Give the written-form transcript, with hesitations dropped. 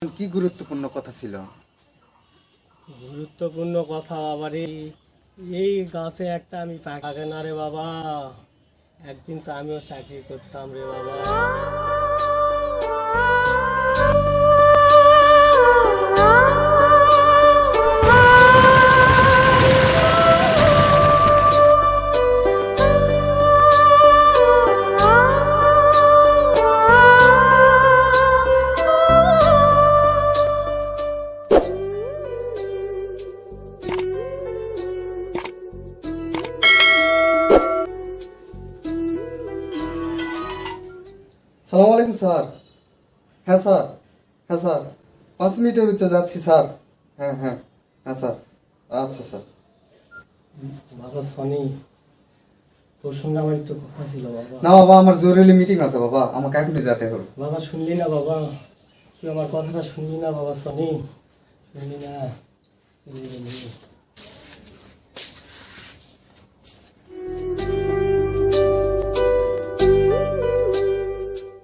কি গুরুত্বপূর্ণ কথা ছিল? গুরুত্বপূর্ণ কথা আবার এই গাছে একটা আমি থাকে না রে বাবা, একদিন তো আমিও চাকরি করতাম রে বাবা। সালাম আলাইকুম স্যার। হ্যাঁ স্যার, হ্যাঁ স্যার, 5 মিনিটের ভিতরে যাচ্ছি স্যার। হ্যাঁ হ্যাঁ হ্যাঁ স্যার, আচ্ছা স্যার। বাবা সনি, তোর সঙ্গে আমার একটু কথা ছিল বাবা। না বাবা, আমার জরুরি মিটিং আছে বাবা, আমাকে এখনই যেতে হবে। বাবা শুনলি না বাবা, তুই আমার কথাটা শুনলি না বাবা সনি, শুনলি না, চলে গেলি।